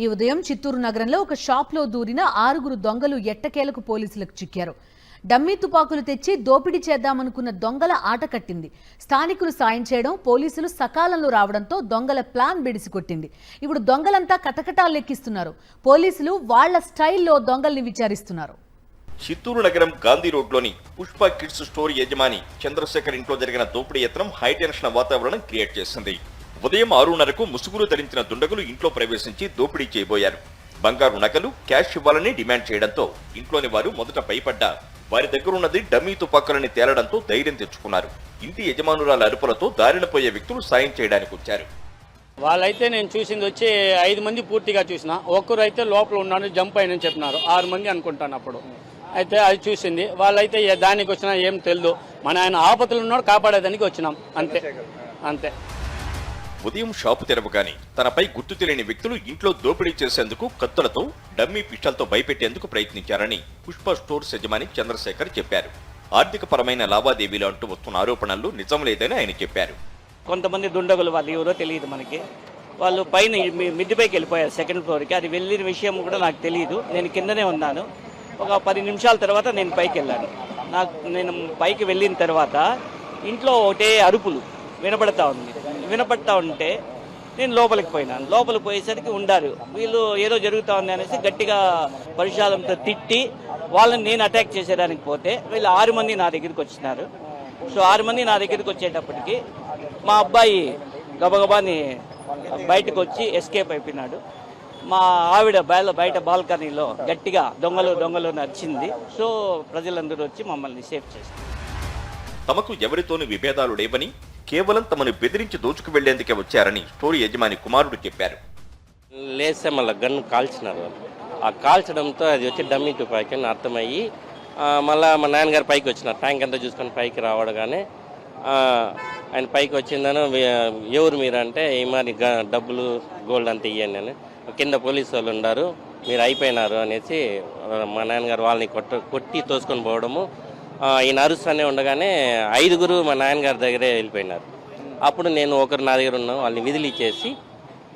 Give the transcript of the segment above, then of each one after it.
ఈ ఉదయం చిత్తూరు నగరంలో ఒక షాప్లో దూరిన 6 దొంగలు ఎట్టకేలకు పోలీసులకు చిక్కారు. డమ్మీ తుపాకులు తెచ్చి దోపిడీ చేద్దామనుకున్న దొంగల ఆట కట్టింది. స్థానికులు సాయం చేయడం, పోలీసులు సకాలంలో రావడంతో దొంగల ప్లాన్ బెడిసికొట్టింది. ఇప్పుడు దొంగలంతా కటకటాలు లెక్కిస్తున్నారు. పోలీసులు వాళ్ల స్టైల్లో దొంగల్ని విచారిస్తున్నారు. చిత్తూరు నగరం గాంధీ రోడ్లోని పుష్ప కిడ్స్ స్టోర్ యజమాని చంద్రశేఖర్ ఇంట్లో జరిగిన దోపిడీ యత్నం హైటెన్షన్ వాతావరణం క్రియేట్ చేసింది. ఉదయం 6:30కు ముసుగులు ధరించిన దుండగులు ఇంట్లో ప్రవేశించి దోపిడీ చేయబోయారు. బంగారు నగలు, క్యాష్ ఇవ్వాలని డిమాండ్ చేయడంతో ఇంట్లోని వారు మొదట భయపడ్డా వారి దగ్గరున్నది డమ్మీ తుపాకులని తేలడంతో ధైర్యం తెచ్చుకున్నారు. ఇంటి యజమానురాల అరుపులతో దారిన పోయే వ్యక్తులు సాయం చేయడానికి వచ్చారు. వాళ్ళైతే నేను చూసింది వచ్చి 5 మంది పూర్తిగా చూసిన, ఒక్కరు అయితే లోపల ఉన్నాడు జంప్ అయినని చెప్పినారు. 6 మంది అనుకుంటాను అప్పుడు. అయితే అది చూసింది వాళ్ళైతే దానికి వచ్చినా ఏం తెలియదు. మన ఆయన ఆపదలు ఉన్నాడు, కాపాడేదానికి వచ్చినాం, అంతే అంతే. ఉదయం షాపు తెరవగానే తనపై గుర్తు తెలియని వ్యక్తులు ఇంట్లో దోపిడీ చేసేందుకు కత్తులతో, డమ్మీ పిస్టల్తో భయపెట్టేందుకు ప్రయత్నించారని పుష్ప స్టోర్స్ యజమాని చంద్రశేఖర్ చెప్పారు. ఆర్థిక పరమైన లావాదేవీలు అంటూ వస్తున్న ఆరోపణలు నిజం లేదని ఆయన చెప్పారు. కొంతమంది దుండగులు వాళ్ళు ఎవరో తెలియదు మనకి. వాళ్ళు పైన మిద్దిపైకి వెళ్ళిపోయారు, 2nd ఫ్లోర్కి. అది వెళ్ళిన విషయం కూడా నాకు తెలియదు. నేను కిందనే ఉన్నాను. ఒక 10 నిమిషాల తర్వాత నేను పైకి వెళ్ళాను. నేను పైకి వెళ్ళిన తర్వాత ఇంట్లో ఒకటే అరుపులు వినపడతా ఉంటే నేను లోపలికి పోయినాను. లోపలికి పోయేసరికి ఉండారు. వీళ్ళు ఏదో జరుగుతూ ఉంది అనేసి గట్టిగా పరిశాలంతో తిట్టి వాళ్ళని నేను అటాక్ చేసేదానికి పోతే వీళ్ళు 6 మంది నా దగ్గరికి వచ్చినారు. సో 6 మంది నా దగ్గరికి వచ్చేటప్పటికి మా అబ్బాయి గబగబాని బయటకు వచ్చి ఎస్కేప్ అయిపోయినాడు. మా ఆవిడ బయట బాల్కనీలో గట్టిగా దొంగలు నచ్చింది. సో ప్రజలందరూ వచ్చి మమ్మల్ని సేఫ్ చేస్తారు. తమకు ఎవరితోనూ విభేదాలు లేవని, కేవలం తమను బెదిరించి దోచుకు వెళ్లేందుకే వచ్చారని స్టోరీ యజమాని కుమారుడు చెప్పారు. లేస్తే మళ్ళీ గన్ను కాల్చినారు వాళ్ళు. ఆ కాల్చడంతో అది వచ్చి డమ్మీ తుపాకీ అని అర్థమయ్యి మళ్ళీ మా నాన్నగారు పైకి వచ్చినారు. ట్యాంక్ అంతా చూసుకొని పైకి రావడగానే ఆయన పైకి వచ్చిందని ఎవరు మీరు అంటే ఈ మరి డబ్బులు గోల్డ్ అంతా ఇవ్వండి అని. కింద పోలీసు వాళ్ళు ఉన్నారు, మీరు అయిపోయినారు అనేసి మా నాన్నగారు వాళ్ళని కొట్టి తోసుకొని పోవడము. ఈయన అరుస్తూనే ఉండగానే 5 మా నాన్నగారి దగ్గరే వెళ్ళిపోయినారు. అప్పుడు నేను ఒకరు నా దగ్గర ఉన్నాను, వాళ్ళని విదిలిచ్చేసి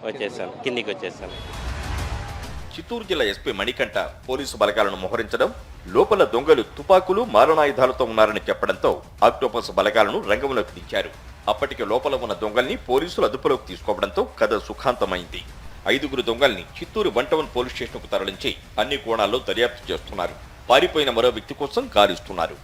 వచ్చేసాను, కిందికి వచ్చేసాను. చిత్తూరు జిల్లా ఎస్పీ మణికంఠ పోలీసు బలగాలను మోహరించడం, లోపల దొంగలు తుపాకులు, మారణాయుధాలతో ఉన్నారని చెప్పడంతో ఆక్టోపస్ బలగాలను రంగంలోకి దించారు. అప్పటికి లోపల ఉన్న దొంగల్ని పోలీసులు అదుపులోకి తీసుకోవడంతో కథ సుఖాంతమైంది. 5 దొంగల్ని చిత్తూరు 1 టౌన్ పోలీస్ స్టేషన్కు తరలించి అన్ని కోణాల్లో దర్యాప్తు చేస్తున్నారు. పారిపోయిన మరో వ్యక్తి కోసం గాలిస్తున్నారు.